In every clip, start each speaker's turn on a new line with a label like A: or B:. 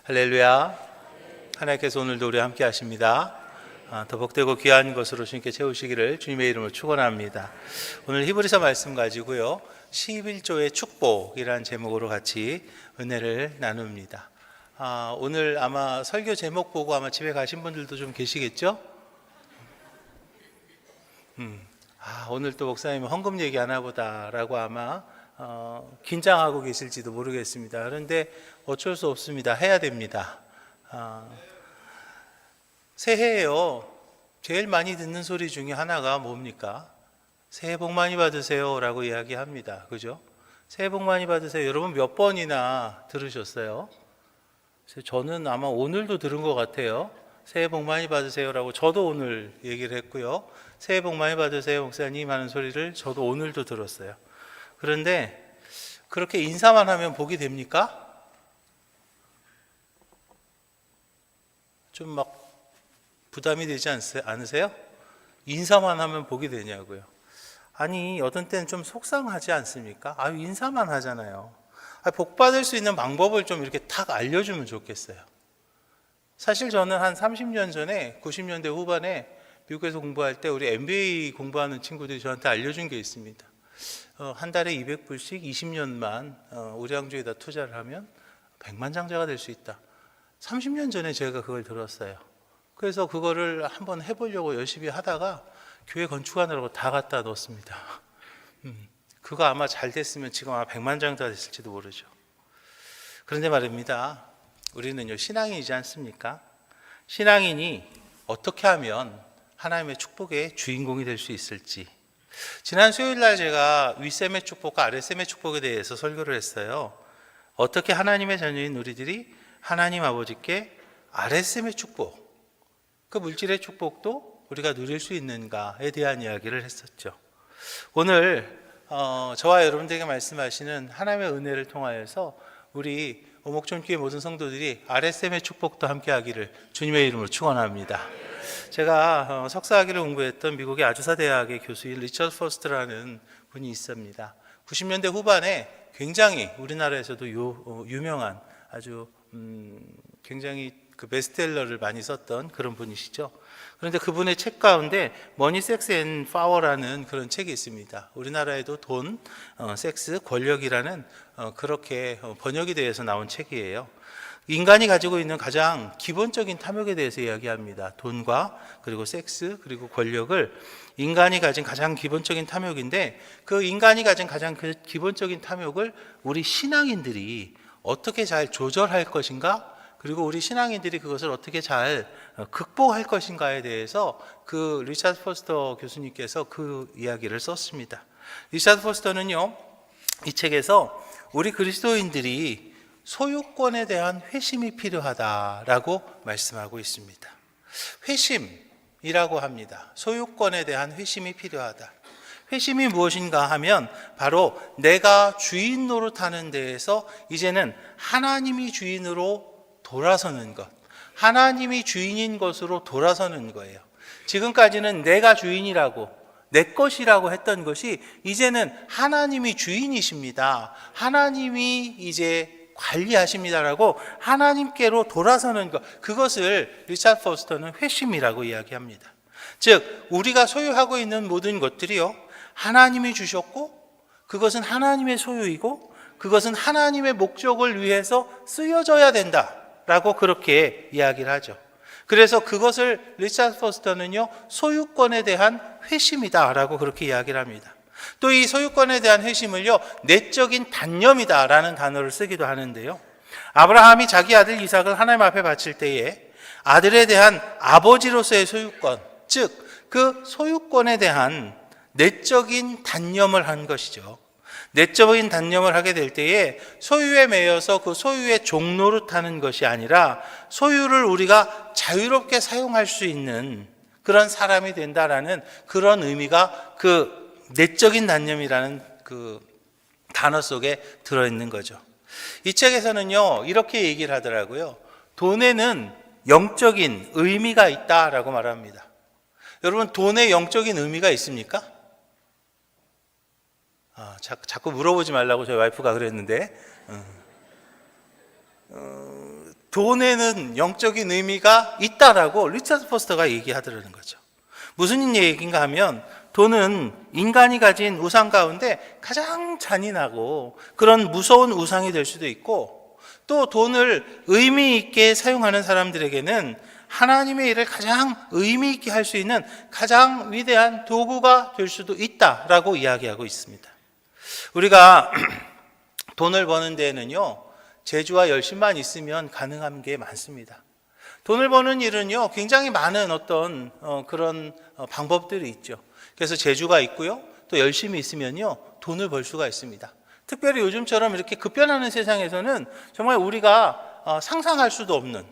A: 할렐루야. 하나님께서 오늘도 우리와 함께 하십니다. 더 복되고 귀한 것으로 주님께 채우시기를 주님의 이름으로 축원합니다. 오늘 히브리서 말씀 가지고요, 11조의 축복이라는 제목으로 같이 은혜를 나눕니다. 오늘 아마 설교 제목 보고 아마 집에 가신 분들도 좀 계시겠죠? 오늘 또 목사님 헌금 얘기하나 보다라고 아마 긴장하고 계실지도 모르겠습니다. 그런데 어쩔 수 없습니다. 해야 됩니다. 새해에요, 제일 많이 듣는 소리 중에 하나가 뭡니까? 새해 복 많이 받으세요 라고 이야기합니다. 그죠? 새해 복 많이 받으세요. 여러분 몇 번이나 들으셨어요? 저는 아마 오늘도 들은 것 같아요. 새해 복 많이 받으세요 라고 저도 오늘 얘기를 했고요, 새해 복 많이 받으세요 목사님 하는 소리를 저도 오늘도 들었어요. 그런데 그렇게 인사만 하면 복이 됩니까? 좀 막 부담이 되지 않으세요? 인사만 하면 복이 되냐고요. 아니, 어떤 때는 좀 속상하지 않습니까? 인사만 하잖아요. 복 받을 수 있는 방법을 좀 이렇게 탁 알려주면 좋겠어요. 사실 저는 한 30년 전에 90년대 후반에 미국에서 공부할 때 우리 MBA 공부하는 친구들이 저한테 알려준 게 있습니다. 한 달에 200불씩 20년만 우량주에다 투자를 하면 백만장자가 될 수 있다. 30년 전에 제가 그걸 들었어요. 그래서 그거를 한번 해보려고 열심히 하다가 교회 건축하느라고 다 갖다 넣었습니다. 그거 아마 잘 됐으면 지금 아마 백만장자가 됐을지도 모르죠. 그런데 말입니다, 우리는요 신앙인이지 않습니까? 신앙인이 어떻게 하면 하나님의 축복의 주인공이 될 수 있을지, 지난 수요일날 제가 윗셈의 축복과 아랫셈의 축복에 대해서 설교를 했어요. 어떻게 하나님의 자녀인 우리들이 하나님 아버지께 아랫셈의 축복, 그 물질의 축복도 우리가 누릴 수 있는가에 대한 이야기를 했었죠. 오늘 저와 여러분들에게 말씀하시는 하나님의 은혜를 통하여서 우리 오목전교회 모든 성도들이 아랫셈의 축복도 함께 하기를 주님의 이름으로 축원합니다. 제가 석사학위를 공부했던 미국의 아주사 대학의 교수인 리처드 포스트라는 분이 있습니다. 90년대 후반에 굉장히 우리나라에서도 유명한 아주 굉장히 그 베스트셀러를 많이 썼던 그런 분이시죠. 그런데 그분의 책 가운데 머니, 섹스 앤 파워라는 그런 책이 있습니다. 우리나라에도 돈, 섹스, 권력이라는 그렇게 번역이 되어서 나온 책이에요. 인간이 가지고 있는 가장 기본적인 탐욕에 대해서 이야기합니다. 돈과 그리고 섹스 그리고 권력을 인간이 가진 가장 기본적인 탐욕인데, 그 인간이 가진 가장 그 기본적인 탐욕을 우리 신앙인들이 어떻게 잘 조절할 것인가, 그리고 우리 신앙인들이 그것을 어떻게 잘 극복할 것인가에 대해서 그 리차드 포스터 교수님께서 그 이야기를 썼습니다. 리차드 포스터는요, 이 책에서 우리 그리스도인들이 소유권에 대한 회심이 필요하다라고 말씀하고 있습니다. 회심이라고 합니다. 소유권에 대한 회심이 필요하다. 회심이 무엇인가 하면 바로 내가 주인 노릇하는 데에서 이제는 하나님이 주인으로 돌아서는 것, 하나님이 주인인 것으로 돌아서는 거예요. 지금까지는 내가 주인이라고, 내 것이라고 했던 것이 이제는 하나님이 주인이십니다, 하나님이 이제 관리하십니다라고 하나님께로 돌아서는 것, 그것을 리차드 포스터는 회심이라고 이야기합니다. 즉 우리가 소유하고 있는 모든 것들이요, 하나님이 주셨고 그것은 하나님의 소유이고 그것은 하나님의 목적을 위해서 쓰여져야 된다라고 그렇게 이야기를 하죠. 그래서 그것을 리차드 포스터는요, 소유권에 대한 회심이다라고 그렇게 이야기를 합니다. 또 이 소유권에 대한 회심을요, 내적인 단념이다라는 단어를 쓰기도 하는데요, 아브라함이 자기 아들 이삭을 하나님 앞에 바칠 때에 아들에 대한 아버지로서의 소유권, 즉 그 소유권에 대한 내적인 단념을 한 것이죠. 내적인 단념을 하게 될 때에 소유에 매여서 그 소유의 종노릇하는 것이 아니라 소유를 우리가 자유롭게 사용할 수 있는 그런 사람이 된다라는 그런 의미가 그 내적인 단념이라는 그 단어 속에 들어있는 거죠. 이 책에서는요, 이렇게 얘기를 하더라고요. 돈에는 영적인 의미가 있다라고 말합니다. 여러분, 돈에 영적인 의미가 있습니까? 자꾸 물어보지 말라고 저희 와이프가 그랬는데 돈에는 영적인 의미가 있다라고 리처드 포스터가 얘기하더라는 거죠. 무슨 얘기인가 하면 돈은 인간이 가진 우상 가운데 가장 잔인하고 그런 무서운 우상이 될 수도 있고, 또 돈을 의미 있게 사용하는 사람들에게는 하나님의 일을 가장 의미 있게 할 수 있는 가장 위대한 도구가 될 수도 있다라고 이야기하고 있습니다. 우리가 돈을 버는 데에는요, 재주와 열심만 있으면 가능한 게 많습니다. 돈을 버는 일은요, 굉장히 많은 어떤 그런 방법들이 있죠. 그래서 재주가 있고요, 또 열심이 있으면요, 돈을 벌 수가 있습니다. 특별히 요즘처럼 이렇게 급변하는 세상에서는 정말 우리가 상상할 수도 없는,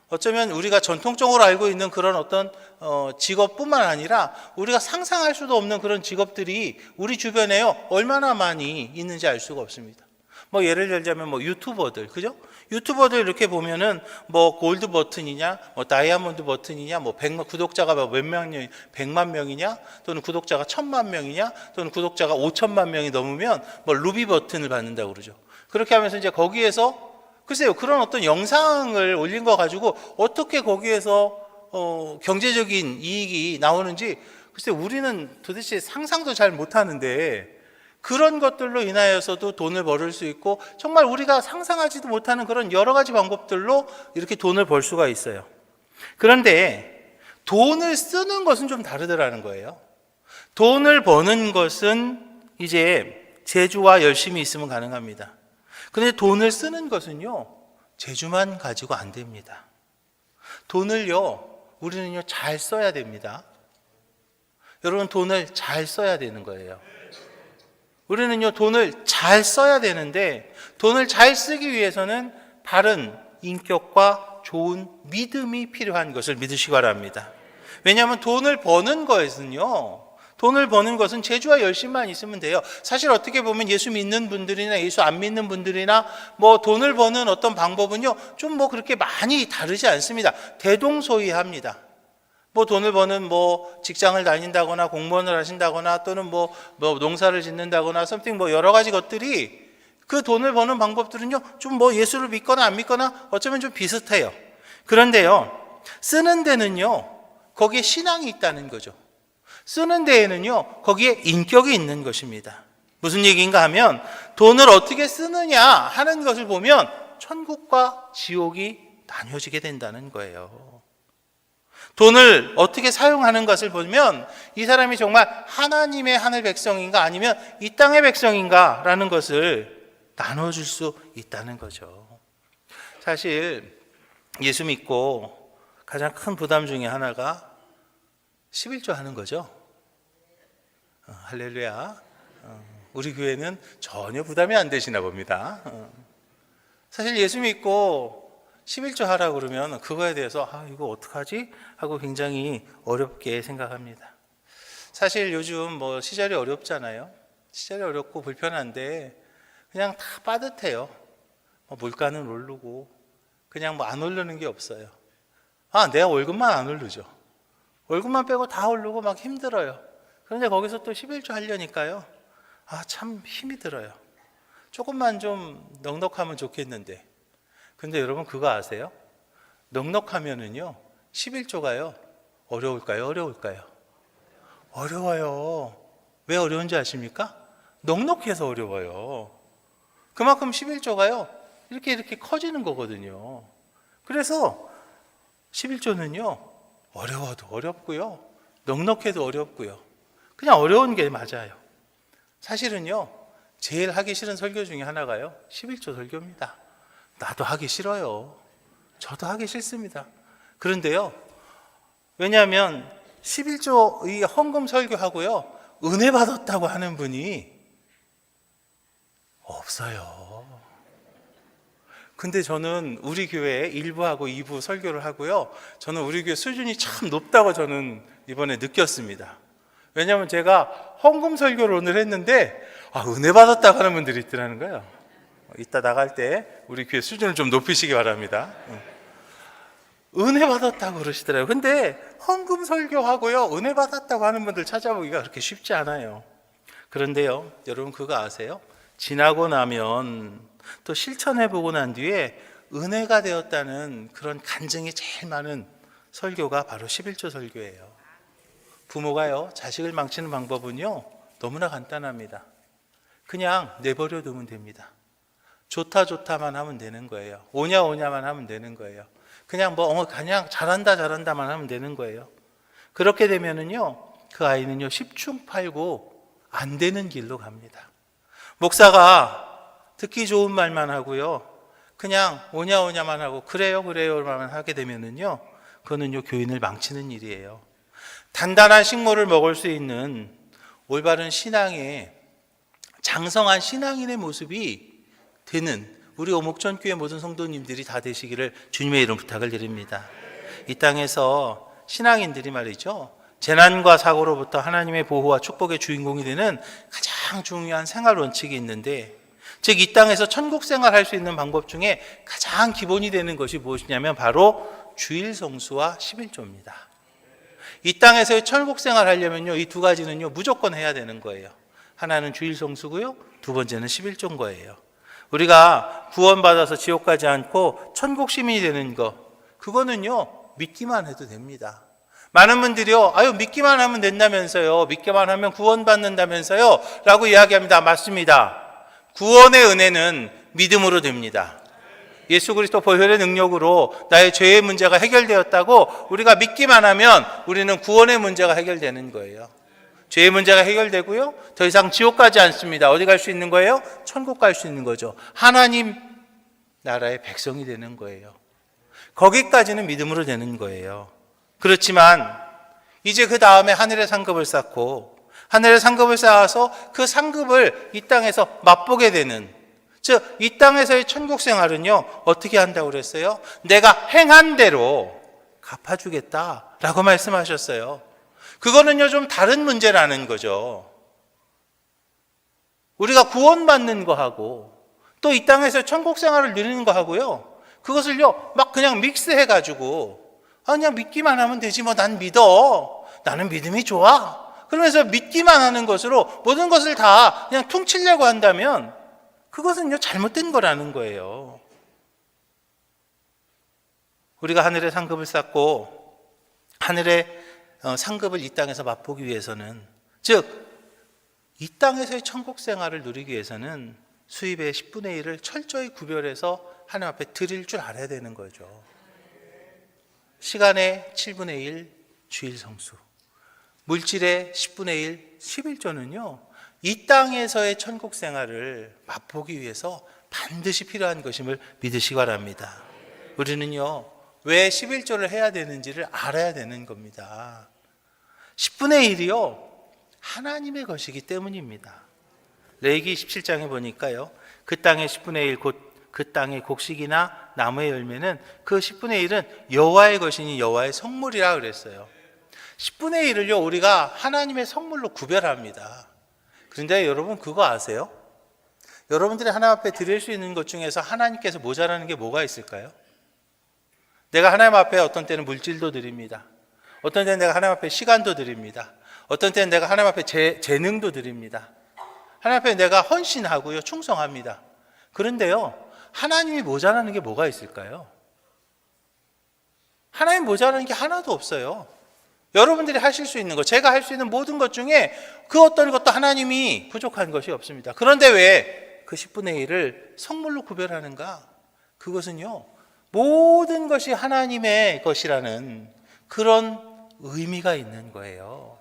A: 어쩌면 우리가 전통적으로 알고 있는 그런 어떤 직업뿐만 아니라 우리가 상상할 수도 없는 그런 직업들이 우리 주변에요, 얼마나 많이 있는지 알 수가 없습니다. 뭐 예를 들자면 뭐 유튜버들, 그죠? 유튜버들 이렇게 보면은 뭐 골드 버튼이냐, 뭐 다이아몬드 버튼이냐, 뭐 100만, 구독자가 몇 명이 100만 명이냐, 또는 구독자가 1000만 명이냐, 또는 구독자가 5천만 명이 넘으면 뭐 루비 버튼을 받는다고 그러죠. 그렇게 하면서 이제 거기에서 글쎄요, 그런 어떤 영상을 올린 거 가지고 어떻게 거기에서 경제적인 이익이 나오는지 글쎄 우리는 도대체 상상도 잘 못하는데, 그런 것들로 인하여서도 돈을 벌을 수 있고 정말 우리가 상상하지도 못하는 그런 여러 가지 방법들로 이렇게 돈을 벌 수가 있어요. 그런데 돈을 쓰는 것은 좀 다르더라는 거예요. 돈을 버는 것은 이제 재주와 열심이 있으면 가능합니다. 그런데 돈을 쓰는 것은요, 재주만 가지고 안 됩니다. 돈을요, 우리는요, 잘 써야 됩니다. 여러분, 돈을 잘 써야 되는 거예요. 우리는요, 돈을 잘 써야 되는데, 돈을 잘 쓰기 위해서는 바른 인격과 좋은 믿음이 필요한 것을 믿으시기 바랍니다. 왜냐하면 돈을 버는 것은 재주와 열심만 있으면 돼요. 사실 어떻게 보면 예수 믿는 분들이나 예수 안 믿는 분들이나 뭐 돈을 버는 어떤 방법은요, 좀 뭐 그렇게 많이 다르지 않습니다. 대동소이합니다. 뭐 돈을 버는 뭐 직장을 다닌다거나 공무원을 하신다거나 또는 뭐 농사를 짓는다거나 something 뭐 여러 가지 것들이, 그 돈을 버는 방법들은요, 좀 뭐 예수를 믿거나 안 믿거나 어쩌면 좀 비슷해요. 그런데요, 쓰는 데는요, 거기에 신앙이 있다는 거죠. 쓰는 데에는요, 거기에 인격이 있는 것입니다. 무슨 얘기인가 하면 돈을 어떻게 쓰느냐 하는 것을 보면 천국과 지옥이 나뉘어지게 된다는 거예요. 돈을 어떻게 사용하는 것을 보면 이 사람이 정말 하나님의 하늘 백성인가 아니면 이 땅의 백성인가 라는 것을 나눠줄 수 있다는 거죠. 사실 예수 믿고 가장 큰 부담 중에 하나가 11조 하는 거죠. 할렐루야. 우리 교회는 전혀 부담이 안 되시나 봅니다. 사실 예수 믿고 11조 하라고 그러면 그거에 대해서 이거 어떡하지? 하고 굉장히 어렵게 생각합니다. 사실 요즘 뭐 시절이 어렵잖아요. 시절이 어렵고 불편한데 그냥 다 빠듯해요. 물가는 오르고 그냥 뭐 안 오르는 게 없어요. 내가 월급만 안 오르죠. 월급만 빼고 다 오르고 막 힘들어요. 그런데 거기서 또 11조 하려니까요, 참 힘이 들어요. 조금만 좀 넉넉하면 좋겠는데. 근데 여러분 그거 아세요? 넉넉하면은요, 11조가요 어려울까요? 어려울까요? 어려워요. 왜 어려운지 아십니까? 넉넉해서 어려워요. 그만큼 11조가요 이렇게 커지는 거거든요. 그래서 11조는요 어려워도 어렵고요, 넉넉해도 어렵고요, 그냥 어려운 게 맞아요. 사실은요, 제일 하기 싫은 설교 중에 하나가요 11조 설교입니다. 나도 하기 싫어요. 저도 하기 싫습니다. 그런데요, 왜냐하면 11조 이 헌금 설교하고요, 은혜 받았다고 하는 분이 없어요. 근데 저는 우리 교회 1부하고 2부 설교를 하고요, 저는 우리 교회 수준이 참 높다고 저는 이번에 느꼈습니다. 왜냐하면 제가 헌금 설교를 오늘 했는데 은혜 받았다고 하는 분들이 있더라는 거예요. 이따 나갈 때 우리 교회 수준을 좀 높이시기 바랍니다. 은혜 받았다고 그러시더라고요. 근데 헌금 설교하고요, 은혜 받았다고 하는 분들 찾아보기가 그렇게 쉽지 않아요. 그런데요, 여러분 그거 아세요? 지나고 나면 또 실천해보고 난 뒤에 은혜가 되었다는 그런 간증이 제일 많은 설교가 바로 11조 설교예요. 부모가요, 자식을 망치는 방법은요, 너무나 간단합니다. 그냥 내버려 두면 됩니다. 좋다만 하면 되는 거예요. 오냐만 하면 되는 거예요. 그냥 그냥 잘한다만 하면 되는 거예요. 그렇게 되면은요, 그 아이는요, 10충8구 안 되는 길로 갑니다. 목사가 듣기 좋은 말만 하고요, 그냥 오냐만 하고 그래요만 하게 되면은요, 그거는요, 교인을 망치는 일이에요. 단단한 식모를 먹을 수 있는 올바른 신앙의 장성한 신앙인의 모습이 되는 우리 오목전교회 모든 성도님들이 다 되시기를 주님의 이름 부탁을 드립니다. 이 땅에서 신앙인들이 말이죠, 재난과 사고로부터 하나님의 보호와 축복의 주인공이 되는 가장 중요한 생활 원칙이 있는데, 즉 이 땅에서 천국 생활할 수 있는 방법 중에 가장 기본이 되는 것이 무엇이냐면 바로 주일 성수와 11조입니다. 이 땅에서의 천국 생활 하려면요, 이 두 가지는요, 무조건 해야 되는 거예요. 하나는 주일 성수고요, 두 번째는 11조인 거예요. 우리가 구원받아서 지옥 가지 않고 천국 시민이 되는 거, 그거는요, 믿기만 해도 됩니다. 많은 분들이요, 믿기만 하면 된다면서요, 믿기만 하면 구원받는다면서요 라고 이야기합니다. 맞습니다. 구원의 은혜는 믿음으로 됩니다. 예수 그리스도 보혈의 능력으로 나의 죄의 문제가 해결되었다고 우리가 믿기만 하면 우리는 구원의 문제가 해결되는 거예요. 죄의 문제가 해결되고요, 더 이상 지옥 가지 않습니다. 어디 갈 수 있는 거예요? 천국 갈 수 있는 거죠. 하나님 나라의 백성이 되는 거예요. 거기까지는 믿음으로 되는 거예요. 그렇지만 이제 그 다음에 하늘의 상급을 쌓고 하늘의 상급을 쌓아서 그 상급을 이 땅에서 맛보게 되는, 즉 이 땅에서의 천국 생활은요, 어떻게 한다고 그랬어요? 내가 행한 대로 갚아주겠다라고 말씀하셨어요. 그거는요, 좀 다른 문제라는 거죠. 우리가 구원받는 거하고 또 이 땅에서 천국 생활을 누리는 거하고요, 그것을요 막 그냥 믹스해가지고 그냥 믿기만 하면 되지, 난 믿어, 나는 믿음이 좋아, 그러면서 믿기만 하는 것으로 모든 것을 다 그냥 퉁치려고 한다면 그것은요 잘못된 거라는 거예요. 우리가 하늘의 상급을 쌓고 하늘의 상급을 이 땅에서 맛보기 위해서는, 즉 이 땅에서의 천국 생활을 누리기 위해서는 수입의 10분의 1을 철저히 구별해서 하나님 앞에 드릴 줄 알아야 되는 거죠. 시간의 7분의 1 주일 성수, 물질의 10분의 1 11조는요 이 땅에서의 천국 생활을 맛보기 위해서 반드시 필요한 것임을 믿으시기 바랍니다. 우리는요 왜 11조를 해야 되는지를 알아야 되는 겁니다. 10분의 1이요 하나님의 것이기 때문입니다. 레위기 17장에 보니까요, 그 땅의 10분의 1 곧 그 땅의 곡식이나 나무의 열매는 그 10분의 1은 여호와의 것이니 여호와의 성물이라 그랬어요. 10분의 1을요 우리가 하나님의 성물로 구별합니다. 그런데 여러분 그거 아세요? 여러분들이 하나님 앞에 드릴 수 있는 것 중에서 하나님께서 모자라는 게 뭐가 있을까요? 내가 하나님 앞에 어떤 때는 물질도 드립니다. 어떤 때는 내가 하나님 앞에 시간도 드립니다. 어떤 때는 내가 하나님 앞에 재능도 드립니다. 하나님 앞에 내가 헌신하고요, 충성합니다. 그런데요, 하나님이 모자라는 게 뭐가 있을까요? 하나님 모자라는 게 하나도 없어요. 여러분들이 하실 수 있는 것, 제가 할 수 있는 모든 것 중에 그 어떤 것도 하나님이 부족한 것이 없습니다. 그런데 왜 그 10분의 1을 성물로 구별하는가? 그것은요, 모든 것이 하나님의 것이라는 그런 의미가 있는 거예요.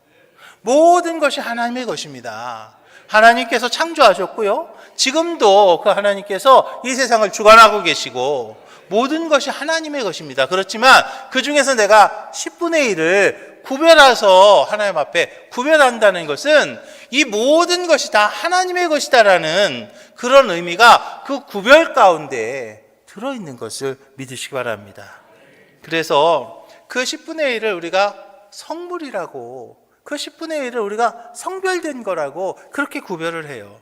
A: 모든 것이 하나님의 것입니다. 하나님께서 창조하셨고요, 지금도 그 하나님께서 이 세상을 주관하고 계시고 모든 것이 하나님의 것입니다. 그렇지만 그 중에서 내가 10분의 1을 구별해서 하나님 앞에 구별한다는 것은 이 모든 것이 다 하나님의 것이다라는 그런 의미가 그 구별 가운데 들어있는 것을 믿으시기 바랍니다. 그래서 그 10분의 1을 우리가 성물이라고, 그 10분의 1을 우리가 성별된 거라고 그렇게 구별을 해요.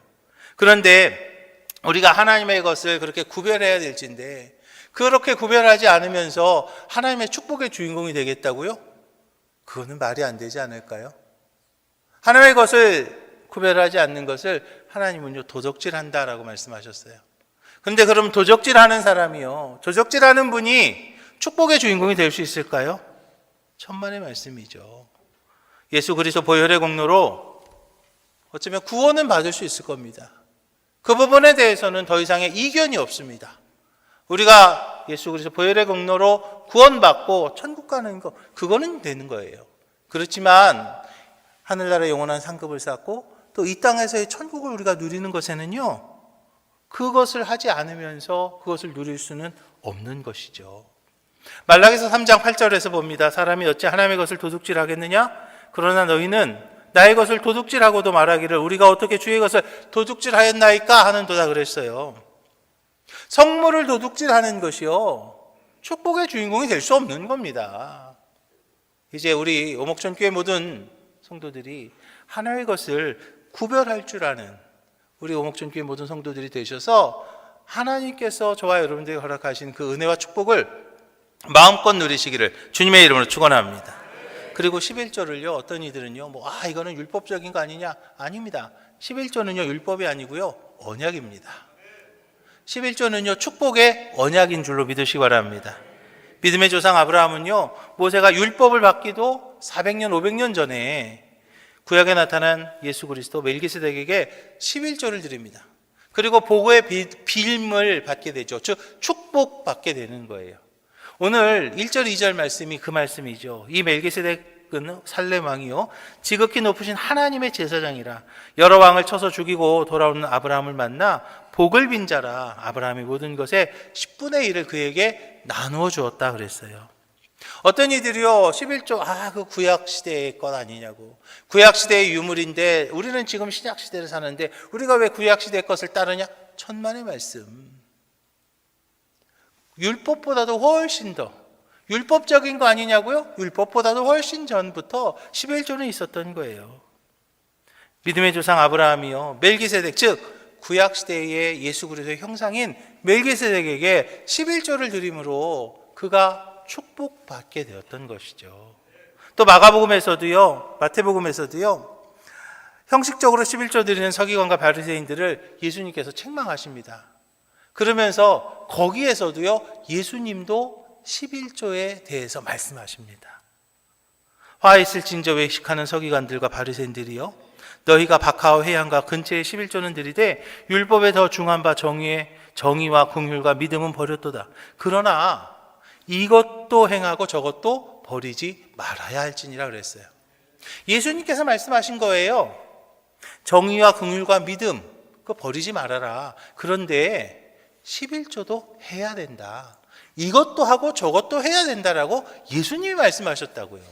A: 그런데 우리가 하나님의 것을 그렇게 구별해야 될진데 그렇게 구별하지 않으면서 하나님의 축복의 주인공이 되겠다고요? 그거는 말이 안 되지 않을까요? 하나님의 것을 구별하지 않는 것을 하나님은요 도적질한다라고 말씀하셨어요. 그런데 그럼 도적질하는 사람이요, 도적질하는 분이 축복의 주인공이 될 수 있을까요? 천만의 말씀이죠. 예수 그리스도 보혈의 공로로 어쩌면 구원은 받을 수 있을 겁니다. 그 부분에 대해서는 더 이상의 이견이 없습니다. 우리가 예수 그리스도 보혈의 공로로 구원받고 천국 가는 거, 그거는 되는 거예요. 그렇지만 하늘나라의 영원한 상급을 쌓고 또 이 땅에서의 천국을 우리가 누리는 것에는요, 그것을 하지 않으면서 그것을 누릴 수는 없는 것이죠. 말라기서 3장 8절에서 봅니다. 사람이 어찌 하나님의 것을 도둑질하겠느냐? 그러나 너희는 나의 것을 도둑질하고도 말하기를 우리가 어떻게 주의 것을 도둑질하였나이까 하는도다 그랬어요. 성물을 도둑질하는 것이요, 축복의 주인공이 될 수 없는 겁니다. 이제 우리 오목천교회 모든 성도들이 하나의 것을 구별할 줄 아는 우리 오목천교회 모든 성도들이 되셔서 하나님께서 저와 여러분들에게 허락하신 그 은혜와 축복을 마음껏 누리시기를 주님의 이름으로 축원합니다. 그리고 11조를요, 어떤 이들은요, 이거는 율법적인 거 아니냐? 아닙니다. 11조는요, 율법이 아니고요, 언약입니다. 11조는요, 축복의 언약인 줄로 믿으시기 바랍니다. 믿음의 조상 아브라함은요, 모세가 율법을 받기도 400년, 500년 전에 구약에 나타난 예수 그리스도 멜기세덱에게 11조를 드립니다. 그리고 복의 빚을 받게 되죠. 즉 축복받게 되는 거예요. 오늘 1절 2절 말씀이 그 말씀이죠. 이 멜기세덱은 살렘 왕이요, 지극히 높으신 하나님의 제사장이라 여러 왕을 쳐서 죽이고 돌아오는 아브라함을 만나 복을 빈 자라 아브라함이 모든 것의 10분의 1을 그에게 나누어 주었다 그랬어요. 어떤 이들이요, 11조 그 구약 시대의 것 아니냐고, 구약 시대의 유물인데 우리는 지금 신약 시대를 사는데 우리가 왜 구약 시대의 것을 따르냐? 천만의 말씀. 율법보다도 훨씬 더 율법적인 거 아니냐고요? 율법보다도 훨씬 전부터 11조는 있었던 거예요. 믿음의 조상 아브라함이요, 멜기세덱, 즉 구약 시대의 예수 그리스도의 형상인 멜기세덱에게 11조를 드림으로 그가 축복받게 되었던 것이죠. 또 마가복음에서도요, 마태복음에서도요, 형식적으로 11조 드리는 서기관과 바리새인들을 예수님께서 책망하십니다. 그러면서 거기에서도요, 예수님도 11조에 대해서 말씀하십니다. 화 있을 징조 외식하는 서기관들과 바리새인들이요, 너희가 박하와 회양과 근처에 11조는 드리되 율법에 더 중한 바 정의와 긍휼과 믿음은 버렸도다. 그러나 이것도 행하고 저것도 버리지 말아야 할지니라 그랬어요. 예수님께서 말씀하신 거예요. 정의와 긍휼과 믿음, 그거 버리지 말아라. 그런데 11조도 해야 된다. 이것도 하고 저것도 해야 된다라고 예수님이 말씀하셨다고요.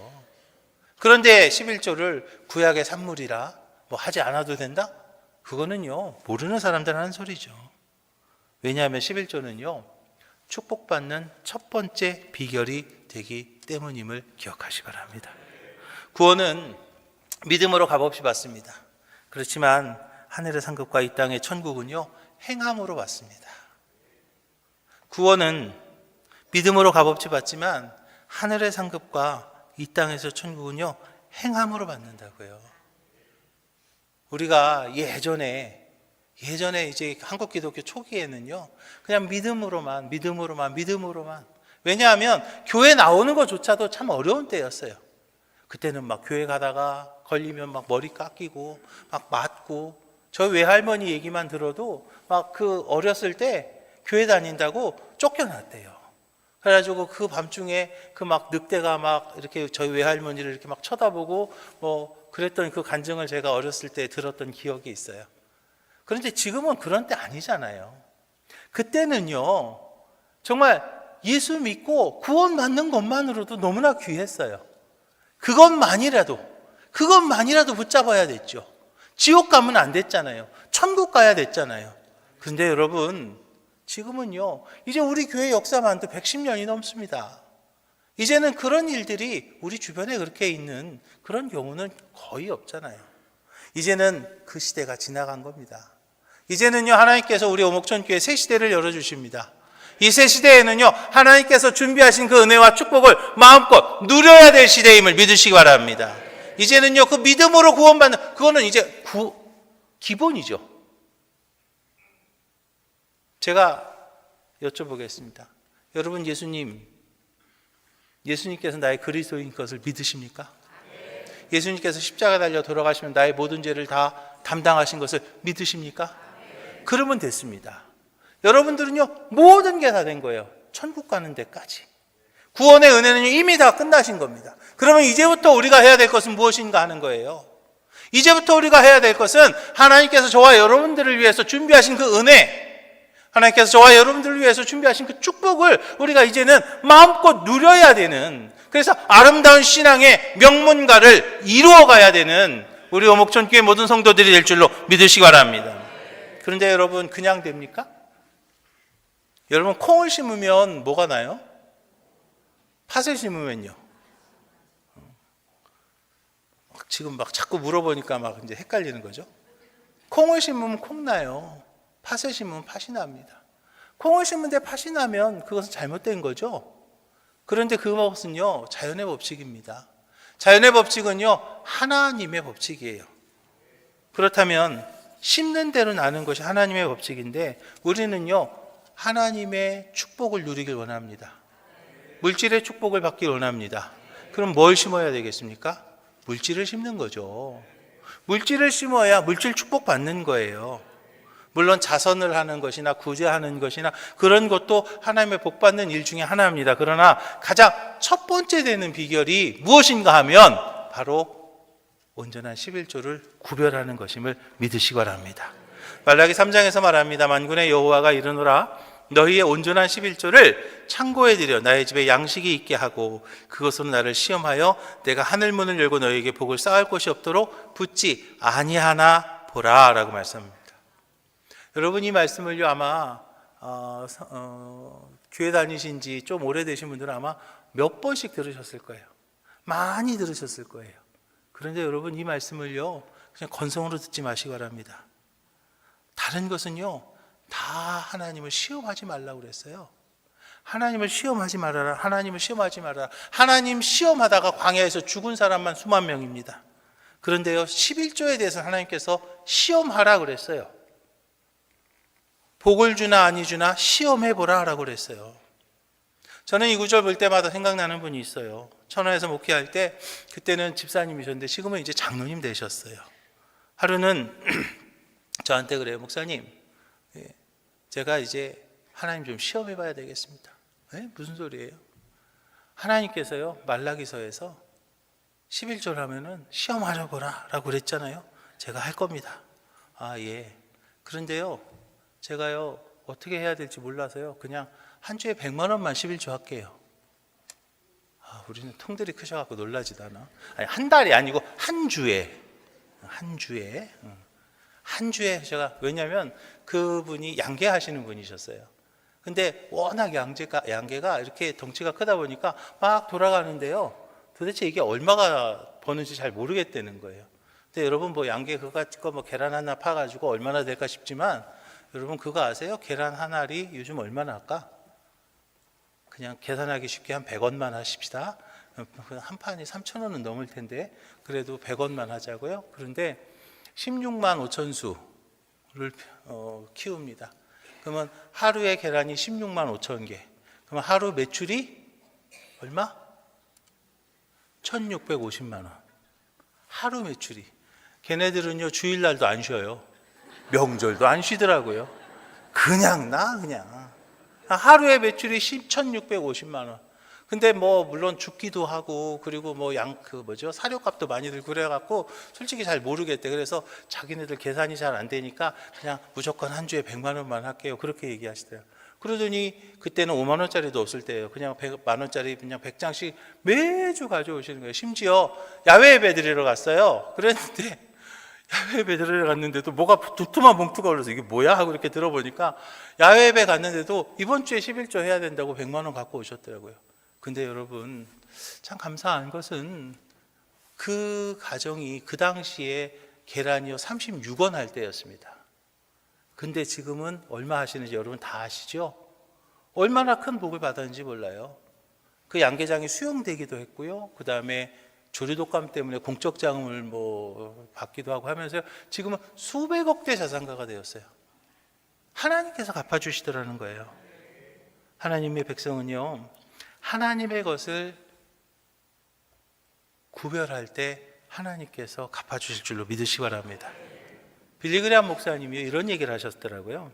A: 그런데 11조를 구약의 산물이라 하지 않아도 된다? 그거는요, 모르는 사람들 하는 소리죠. 왜냐하면 11조는요, 축복받는 첫 번째 비결이 되기 때문임을 기억하시기 바랍니다. 구원은 믿음으로 값없이 받습니다. 그렇지만 하늘의 상급과 이 땅의 천국은요, 행함으로 받습니다. 구원은 믿음으로 값없이 받지만 하늘의 상급과 이 땅에서 천국은요, 행함으로 받는다고요. 우리가 예전에 이제 한국 기독교 초기에는요, 그냥 믿음으로만. 왜냐하면 교회 나오는 것조차도 참 어려운 때였어요. 그때는 막 교회 가다가 걸리면 막 머리 깎이고 막 맞고, 저희 외할머니 얘기만 들어도 막 그 어렸을 때 교회 다닌다고 쫓겨났대요. 그래가지고 그 밤중에 그 막 늑대가 막 이렇게 저희 외할머니를 이렇게 막 쳐다보고 그랬던 그 간증을 제가 어렸을 때 들었던 기억이 있어요. 그런데 지금은 그런 때 아니잖아요. 그때는요, 정말 예수 믿고 구원받는 것만으로도 너무나 귀했어요. 그것만이라도 붙잡아야 됐죠. 지옥 가면 안 됐잖아요. 천국 가야 됐잖아요. 그런데 여러분, 지금은요, 이제 우리 교회 역사만도 110년이 넘습니다. 이제는 그런 일들이 우리 주변에 그렇게 있는 그런 경우는 거의 없잖아요. 이제는 그 시대가 지나간 겁니다. 이제는요, 하나님께서 우리 오목천교회 새 시대를 열어주십니다. 이 새 시대에는요, 하나님께서 준비하신 그 은혜와 축복을 마음껏 누려야 될 시대임을 믿으시기 바랍니다. 이제는요, 그 믿음으로 구원받는, 그거는 이제 기본이죠. 제가 여쭤보겠습니다. 여러분, 예수님께서 나의 그리스도인 것을 믿으십니까? 예수님께서 십자가 달려 돌아가시면 나의 모든 죄를 다 담당하신 것을 믿으십니까? 그러면 됐습니다. 여러분들은요, 모든 게 다 된 거예요. 천국 가는 데까지. 구원의 은혜는 이미 다 끝나신 겁니다. 그러면 이제부터 우리가 해야 될 것은 무엇인가 하는 거예요. 이제부터 우리가 해야 될 것은 하나님께서 저와 여러분들을 위해서 준비하신 그 은혜, 하나님께서 저와 여러분들을 위해서 준비하신 그 축복을 우리가 이제는 마음껏 누려야 되는, 그래서 아름다운 신앙의 명문가를 이루어가야 되는 우리 오목천교회 모든 성도들이 될 줄로 믿으시기 바랍니다. 그런데 여러분, 그냥 됩니까? 여러분, 콩을 심으면 뭐가 나요? 팥을 심으면요. 지금 막 자꾸 물어보니까 막 이제 헷갈리는 거죠. 콩을 심으면 콩 나요. 팥을 심으면 팥이 납니다. 콩을 심는데 팥이 나면 그것은 잘못된 거죠. 그런데 그것은요, 자연의 법칙입니다. 자연의 법칙은요, 하나님의 법칙이에요. 그렇다면 심는 대로 나는 것이 하나님의 법칙인데, 우리는요, 하나님의 축복을 누리길 원합니다. 물질의 축복을 받길 원합니다. 그럼 뭘 심어야 되겠습니까? 물질을 심는 거죠. 물질을 심어야 물질 축복 받는 거예요. 물론 자선을 하는 것이나 구제하는 것이나 그런 것도 하나님의 복 받는 일 중에 하나입니다. 그러나 가장 첫 번째 되는 비결이 무엇인가 하면 바로 온전한 11조를 구별하는 것임을 믿으시기 바랍니다. 말라기 3장에서 말합니다. 만군의 여호와가 이르노라, 너희의 온전한 11조를 창고에 들여 나의 집에 양식이 있게 하고 그것으로 나를 시험하여 내가 하늘 문을 열고 너희에게 복을 쌓을 곳이 없도록 붙지 아니하나 보라 라고 말씀합니다. 여러분, 이 말씀을요, 아마 교회 다니신 지 좀 오래되신 분들은 아마 몇 번씩 들으셨을 거예요. 많이 들으셨을 거예요. 그런데 여러분, 이 말씀을요, 그냥 건성으로 듣지 마시기 바랍니다. 다른 것은요, 다 하나님을 시험하지 말라고 그랬어요. 하나님을 시험하지 말아라. 하나님을 시험하지 말아라. 하나님 시험하다가 광야에서 죽은 사람만 수만 명입니다. 그런데요, 11조에 대해서 하나님께서 시험하라 그랬어요. 복을 주나 아니 주나 시험해보라 라고 그랬어요. 저는 이 구절 볼 때마다 생각나는 분이 있어요. 천안에서 목회할 때, 그때는 집사님이셨는데 지금은 이제 장로님 되셨어요. 하루는 저한테 그래요. 목사님, 제가 이제 하나님 좀 시험해 봐야 되겠습니다. 무슨 소리예요? 하나님께서요, 말라기서에서 11조를 하면은 시험하려 보라 라고 그랬잖아요. 제가 할 겁니다. 아, 예. 그런데요, 제가요, 어떻게 해야 될지 몰라서요, 그냥 한 주에 100만 원만 11조 할게요. 아, 우리는 통들이 크셔갖고 놀라지도 않아. 아니, 한 달이 아니고 한 주에 제가, 왜냐하면 그분이 양계하시는 분이셨어요. 근데 워낙 양계가 이렇게 덩치가 크다 보니까 막 돌아가는데요, 도대체 이게 얼마가 버는지 잘 모르겠다는 거예요. 근데 여러분, 뭐 양계 그거 뭐 계란 하나 파가지고 얼마나 될까 싶지만, 여러분 그거 아세요? 계란 한 알이 요즘 얼마나 할까? 그냥 계산하기 쉽게 한 100원만 하십시다. 한 판이 3,000원은 넘을 텐데 그래도 100원만 하자고요. 그런데 16만 5천 수를 키웁니다. 그러면 하루에 계란이 16만 5천 개. 그러면 하루 매출이 얼마? 1,650만 원. 하루 매출이. 걔네들은요, 주일날도 안 쉬어요. 명절도 안 쉬더라고요. 그냥 하루에 매출이 1,650만 원. 근데 뭐 물론 죽기도 하고, 그리고 뭐 사료값도 많이 들고 그래갖고 솔직히 잘 모르겠대. 그래서 자기네들 계산이 잘 안 되니까 그냥 무조건 한 주에 100만 원만 할게요. 그렇게 얘기하시더라고요. 그러더니 그때는 5만 원짜리도 없을 때예요. 그냥 100만 원짜리 그냥 100장씩 매주 가져오시는 거예요. 심지어 야외 예배 드리러 갔어요. 그랬는데 야외 예배 들어갔는데도 뭐가 두툼한 봉투가 올라서 이게 뭐야 하고 이렇게 들어보니까 야외 예배 갔는데도 이번 주에 11조 해야 된다고 100만 원 갖고 오셨더라고요. 근데 여러분, 참 감사한 것은 그 가정이 그 당시에 계란이요 36원 할 때였습니다. 근데 지금은 얼마 하시는지 여러분 다 아시죠? 얼마나 큰 복을 받았는지 몰라요. 그 양계장이 수용되기도 했고요. 그 다음에 조류독감 때문에 공적 자금을 뭐 받기도 하고 하면서요, 지금은 수백억대 자산가가 되었어요. 하나님께서 갚아주시더라는 거예요. 하나님의 백성은요, 하나님의 것을 구별할 때 하나님께서 갚아주실 줄로 믿으시기 바랍니다. 빌리그레함 목사님이 이런 얘기를 하셨더라고요.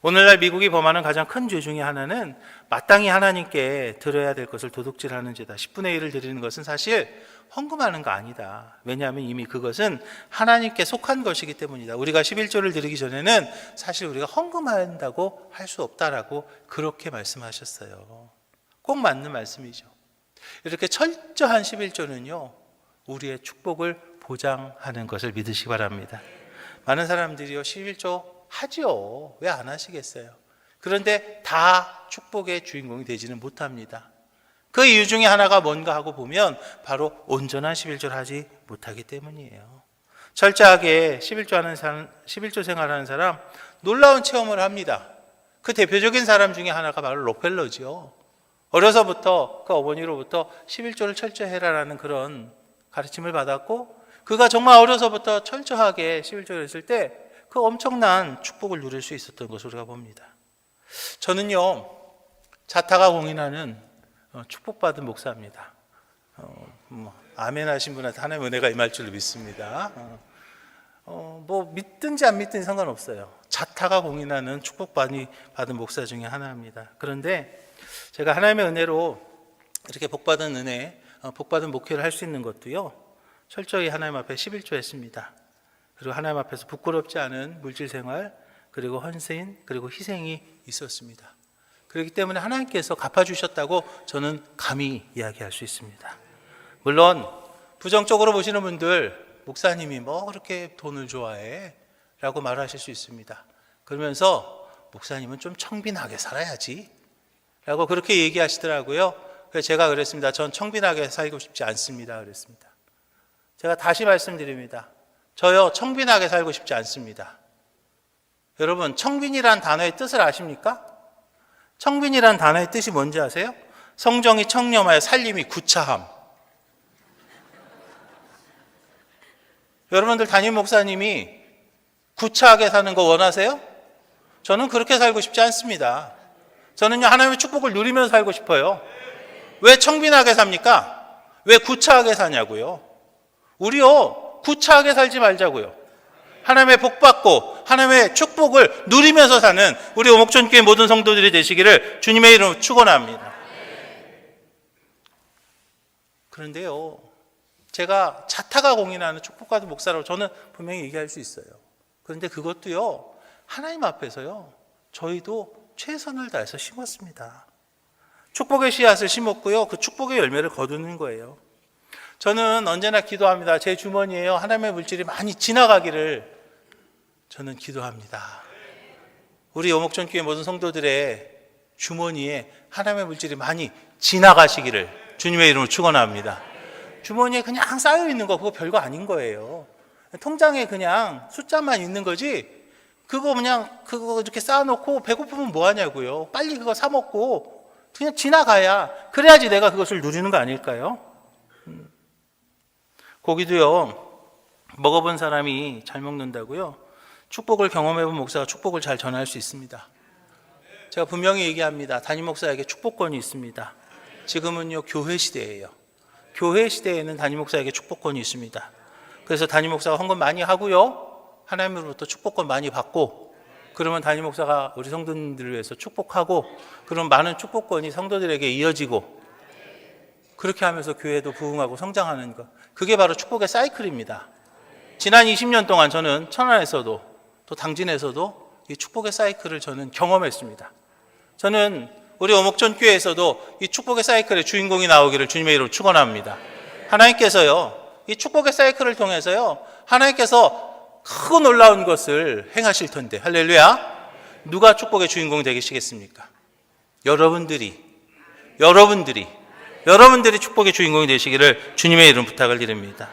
A: 오늘날 미국이 범하는 가장 큰 죄 중에 하나는 마땅히 하나님께 드려야 될 것을 도둑질하는 죄다. 10분의 1을 드리는 것은 사실 헌금하는 거 아니다. 왜냐하면 이미 그것은 하나님께 속한 것이기 때문이다. 우리가 11조를 드리기 전에는 사실 우리가 헌금한다고 할 수 없다라고 그렇게 말씀하셨어요. 꼭 맞는 말씀이죠. 이렇게 철저한 11조는요, 우리의 축복을 보장하는 것을 믿으시기 바랍니다. 많은 사람들이요, 11조 하지요. 왜 안 하시겠어요? 그런데 다 축복의 주인공이 되지는 못합니다. 그 이유 중에 하나가 뭔가 하고 보면 바로 온전한 11조를 하지 못하기 때문이에요. 철저하게 11조 생활하는 사람, 놀라운 체험을 합니다. 그 대표적인 사람 중에 하나가 바로 록펠러지요. 어려서부터 그 어머니로부터 11조를 철저히 해라라는 그런 가르침을 받았고, 그가 정말 어려서부터 철저하게 11조를 했을 때 그 엄청난 축복을 누릴 수 있었던 것을 우리가 봅니다. 저는요, 자타가 공인하는 축복받은 목사입니다. 아멘 하신 분한테 하나님의 은혜가 임할 줄로 믿습니다. 뭐 믿든지 안 믿든지 상관없어요. 자타가 공인하는 축복받은 목사 중에 하나입니다. 그런데 제가 하나님의 은혜로 이렇게 복받은 은혜, 복받은 목회를 할 수 있는 것도요, 철저히 하나님 앞에 11조 했습니다. 그리고 하나님 앞에서 부끄럽지 않은 물질생활, 그리고 헌신, 그리고 희생이 있었습니다. 그렇기 때문에 하나님께서 갚아주셨다고 저는 감히 이야기할 수 있습니다. 물론 부정적으로 보시는 분들, 목사님이 뭐 그렇게 돈을 좋아해? 라고 말하실 수 있습니다. 그러면서 목사님은 좀 청빈하게 살아야지 라고 그렇게 얘기하시더라고요. 그래서 제가 그랬습니다. 전 청빈하게 살고 싶지 않습니다. 그랬습니다. 제가 다시 말씀드립니다. 저요, 청빈하게 살고 싶지 않습니다. 여러분, 청빈이란 단어의 뜻을 아십니까? 청빈이란 단어의 뜻이 뭔지 아세요? 성정이 청렴하여 살림이 구차함. 여러분들 담임 목사님이 구차하게 사는 거 원하세요? 저는 그렇게 살고 싶지 않습니다. 저는요, 하나님의 축복을 누리면서 살고 싶어요. 왜 청빈하게 삽니까? 왜 구차하게 사냐고요? 우리요, 구차하게 살지 말자고요. 하나님의 복 받고 하나님의 축복을 누리면서 사는 우리 오목천교회 모든 성도들이 되시기를 주님의 이름으로 축원합니다. 그런데요, 제가 자타가 공인하는 축복받은 목사라고 저는 분명히 얘기할 수 있어요. 그런데 그것도요, 하나님 앞에서요, 저희도 최선을 다해서 심었습니다. 축복의 씨앗을 심었고요, 그 축복의 열매를 거두는 거예요. 저는 언제나 기도합니다. 제 주머니에요, 하나님의 물질이 많이 지나가기를 저는 기도합니다. 우리 오목천교회 모든 성도들의 주머니에 하나님의 물질이 많이 지나가시기를 주님의 이름으로 축원합니다. 주머니에 그냥 쌓여 있는 거 그거 별거 아닌 거예요. 통장에 그냥 숫자만 있는 거지, 그거 이렇게 쌓아놓고 배고프면 뭐 하냐고요. 빨리 그거 사 먹고 그냥 지나가야, 그래야지 내가 그것을 누리는 거 아닐까요? 고기도요, 먹어본 사람이 잘 먹는다고요. 축복을 경험해본 목사가 축복을 잘 전할 수 있습니다. 제가 분명히 얘기합니다. 담임 목사에게 축복권이 있습니다. 지금은요, 교회 시대예요. 교회 시대에는 담임 목사에게 축복권이 있습니다. 그래서 담임 목사가 헌금 많이 하고요, 하나님으로부터 축복권 많이 받고, 그러면 담임 목사가 우리 성도님들을 위해서 축복하고, 그럼 많은 축복권이 성도들에게 이어지고, 그렇게 하면서 교회도 부흥하고 성장하는 것, 그게 바로 축복의 사이클입니다. 지난 20년 동안 저는 천안에서도 또 당진에서도 이 축복의 사이클을 저는 경험했습니다. 저는 우리 오목천교회에서도 이 축복의 사이클의 주인공이 나오기를 주님의 이름으로 축원합니다. 하나님께서요, 이 축복의 사이클을 통해서요, 하나님께서 크고 놀라운 것을 행하실 텐데, 할렐루야. 누가 축복의 주인공이 되시겠습니까? 여러분들이 축복의 주인공이 되시기를 주님의 이름 부탁을 드립니다.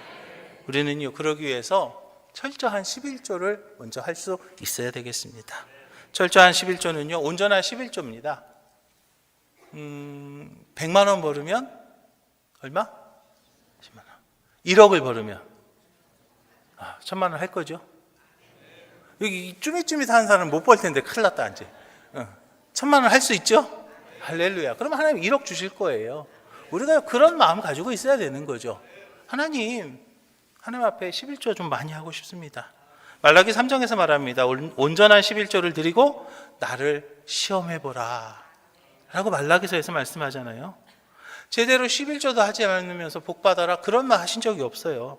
A: 우리는요, 그러기 위해서 철저한 11조를 먼저 할 수 있어야 되겠습니다. 철저한 11조는요, 온전한 11조입니다. 100만 원 벌으면 얼마? 10만 원. 1억을 벌으면 1000만 원 할 거죠? 여기 쭈밋쭈밋한 사람 못 벌 텐데 큰일 났다 이제. 1,000만 원 할 수 있죠? 할렐루야. 그러면 하나님 1억 주실 거예요. 우리가 그런 마음 가지고 있어야 되는 거죠. 하나님 앞에 11조 좀 많이 하고 싶습니다. 말라기 3장에서 말합니다. 온전한 11조를 드리고 나를 시험해보라 라고 말라기서에서 말씀하잖아요. 제대로 11조도 하지 않으면서 복받아라 그런 말 하신 적이 없어요.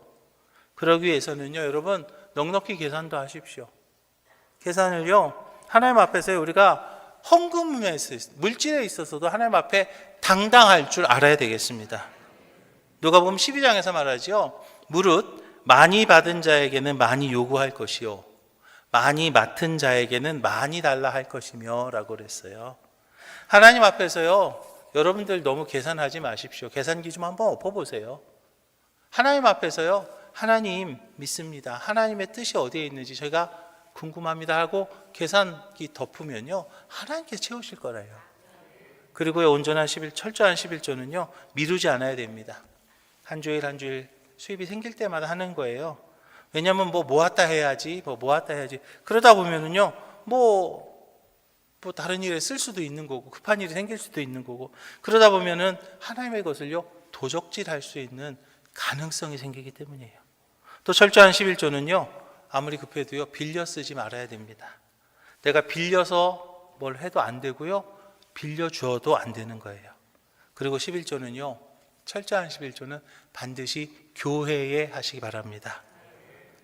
A: 그러기 위해서는요, 여러분 넉넉히 계산도 하십시오. 계산을요, 하나님 앞에서 우리가 헌금에 물질에 있어서도 하나님 앞에 당당할 줄 알아야 되겠습니다. 누가복음 12장에서 말하죠. 무릇 많이 받은 자에게는 많이 요구할 것이요 많이 맡은 자에게는 많이 달라 할 것이며 라고 그랬어요. 하나님 앞에서요, 여러분들 너무 계산하지 마십시오. 계산기 좀 한번 엎어보세요. 하나님 앞에서요, 하나님 믿습니다. 하나님의 뜻이 어디에 있는지 저희가 궁금합니다 하고 계산기 덮으면요, 하나님께서 채우실 거래요. 그리고요, 온전한 11, 철저한 11조는요 미루지 않아야 됩니다. 한 주일 한 주일 수입이 생길 때마다 하는 거예요. 왜냐하면 모았다 해야지, 모았다 해야지. 그러다 보면은요, 다른 일에 쓸 수도 있는 거고, 급한 일이 생길 수도 있는 거고, 그러다 보면은 하나님의 것을요 도적질할 수 있는 가능성이 생기기 때문이에요. 또 철저한 11조는요, 아무리 급해도요 빌려 쓰지 말아야 됩니다. 내가 빌려서 뭘 해도 안 되고요, 빌려 주어도 안 되는 거예요. 그리고 11조는요, 철저한 11조는 반드시 교회에 하시기 바랍니다.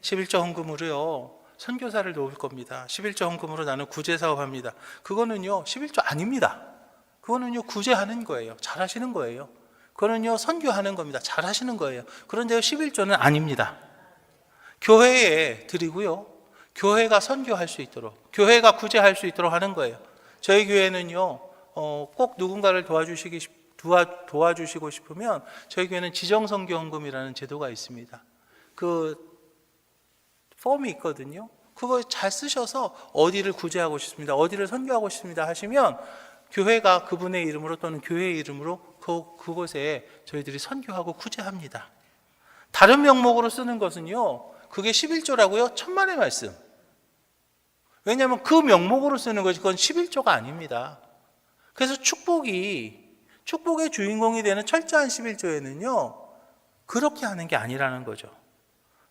A: 11조 헌금으로요 선교사를 도울 겁니다. 11조 헌금으로 나는 구제 사업합니다. 그거는요 11조 아닙니다. 그거는요 구제하는 거예요. 잘하시는 거예요. 그거는요 선교하는 겁니다. 잘하시는 거예요. 그런데요 11조는 아닙니다. 교회에 드리고요, 교회가 선교할 수 있도록, 교회가 구제할 수 있도록 하는 거예요. 저희 교회는요 꼭 누군가를 도와주시고 싶으면 저희 교회는 지정선교헌금이라는 제도가 있습니다. 그 폼이 있거든요. 그거 잘 쓰셔서 어디를 구제하고 싶습니다, 어디를 선교하고 싶습니다 하시면 교회가 그분의 이름으로 또는 교회의 이름으로 그곳에 저희들이 선교하고 구제합니다. 다른 명목으로 쓰는 것은요, 그게 11조라고요? 천만의 말씀. 왜냐하면 그 명목으로 쓰는 것이 그건 11조가 아닙니다. 그래서 축복의 주인공이 되는 철저한 11조에는요 그렇게 하는 게 아니라는 거죠.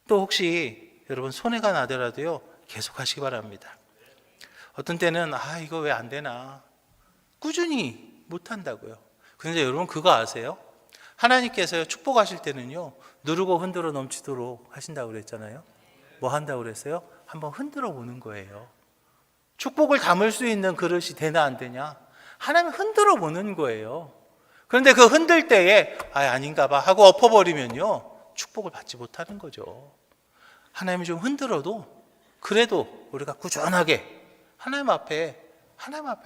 A: 또 혹시 여러분 손해가 나더라도요 계속 하시기 바랍니다. 어떤 때는 이거 왜 안 되나 꾸준히 못 한다고요. 그런데 여러분 그거 아세요? 하나님께서요 축복하실 때는요 누르고 흔들어 넘치도록 하신다고 그랬잖아요. 뭐 한다고 그랬어요? 한번 흔들어 보는 거예요. 축복을 담을 수 있는 그릇이 되나 안 되냐, 하나님 흔들어 보는 거예요. 그런데 그 흔들 때에 아닌가 봐 하고 엎어버리면요 축복을 받지 못하는 거죠. 하나님이 좀 흔들어도 그래도 우리가 꾸준하게 하나님 앞에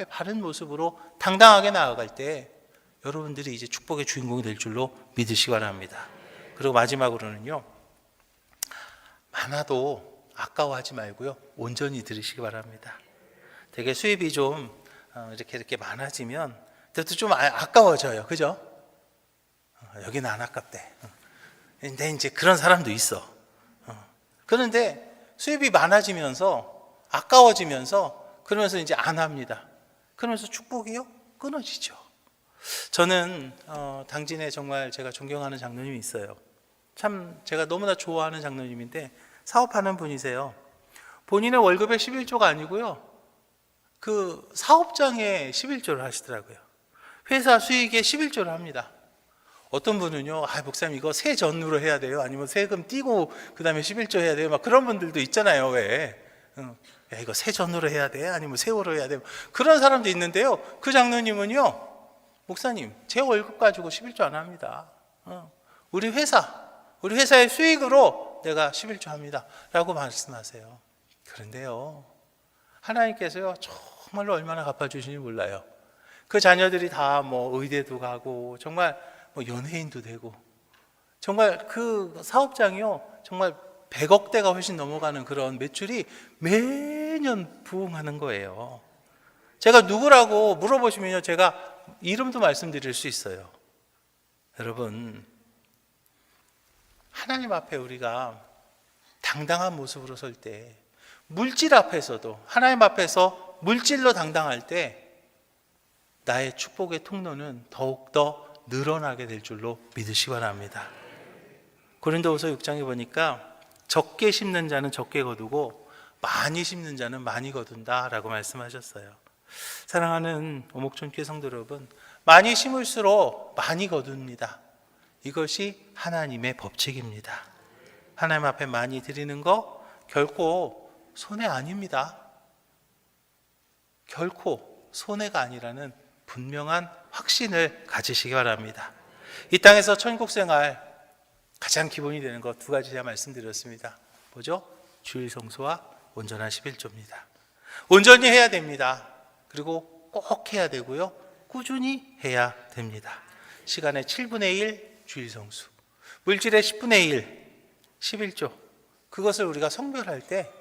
A: 바른 모습으로 당당하게 나아갈 때 여러분들이 이제 축복의 주인공이 될 줄로 믿으시기 바랍니다. 그리고 마지막으로는요, 많아도 아까워하지 말고요 온전히 드리시기 바랍니다. 되게 수입이 좀 이렇게 많아지면 그래도 좀 아까워져요. 그죠? 여기는 안 아깝대. 근데 이제 그런 사람도 있어. 그런데 수입이 많아지면서 아까워지면서 그러면서 이제 안 합니다. 그러면서 축복이요 끊어지죠. 저는 당진에 정말 제가 존경하는 장로님이 있어요. 참 제가 너무나 좋아하는 장로님인데 사업하는 분이세요. 본인의 월급의 11조가 아니고요, 그 사업장에 11조를 하시더라고요. 회사 수익에 11조를 합니다. 어떤 분은요, 목사님 이거 세전으로 해야 돼요? 아니면 세금 띄고 그 다음에 11조 해야 돼요? 막 그런 분들도 있잖아요. 왜? 야, 이거 세전으로 해야 돼? 아니면 세후로 해야 돼? 그런 사람도 있는데요, 그 장로님은요, 목사님 제 월급 가지고 11조 안 합니다. 우리 회사의 수익으로 내가 11조 합니다 라고 말씀하세요. 그런데요, 하나님께서요 정말로 얼마나 갚아주시는지 몰라요. 그 자녀들이 다 의대도 가고 정말 연예인도 되고, 정말 그 사업장이요 정말 100억대가 훨씬 넘어가는 그런 매출이 매년 부흥하는 거예요. 제가 누구라고 물어보시면요 제가 이름도 말씀드릴 수 있어요. 여러분, 하나님 앞에 우리가 당당한 모습으로 설 때 물질 앞에서도 하나님 앞에서 물질로 당당할 때 나의 축복의 통로는 더욱더 늘어나게 될 줄로 믿으시기 바랍니다. 고린도후서 6장에 보니까 적게 심는 자는 적게 거두고 많이 심는 자는 많이 거둔다라고 말씀하셨어요. 사랑하는 오목촌교회 성도 여러분, 많이 심을수록 많이 거둡니다. 이것이 하나님의 법칙입니다. 하나님 앞에 많이 드리는 거 결코 손해 아닙니다. 결코 손해가 아니라는 분명한 확신을 가지시기 바랍니다. 이 땅에서 천국 생활 가장 기본이 되는 것 두 가지 제가 말씀드렸습니다. 뭐죠? 주일 성수와 온전한 11조입니다. 온전히 해야 됩니다. 그리고 꼭 해야 되고요. 꾸준히 해야 됩니다. 시간의 7분의 1 주일 성수, 물질의 10분의 1 11조, 그것을 우리가 성별할 때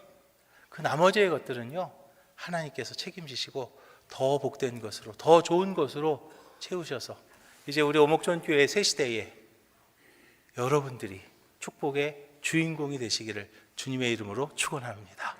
A: 그 나머지의 것들은요, 하나님께서 책임지시고 더 복된 것으로, 더 좋은 것으로 채우셔서 이제 우리 오목촌 교회 새 시대에 여러분들이 축복의 주인공이 되시기를 주님의 이름으로 축원합니다.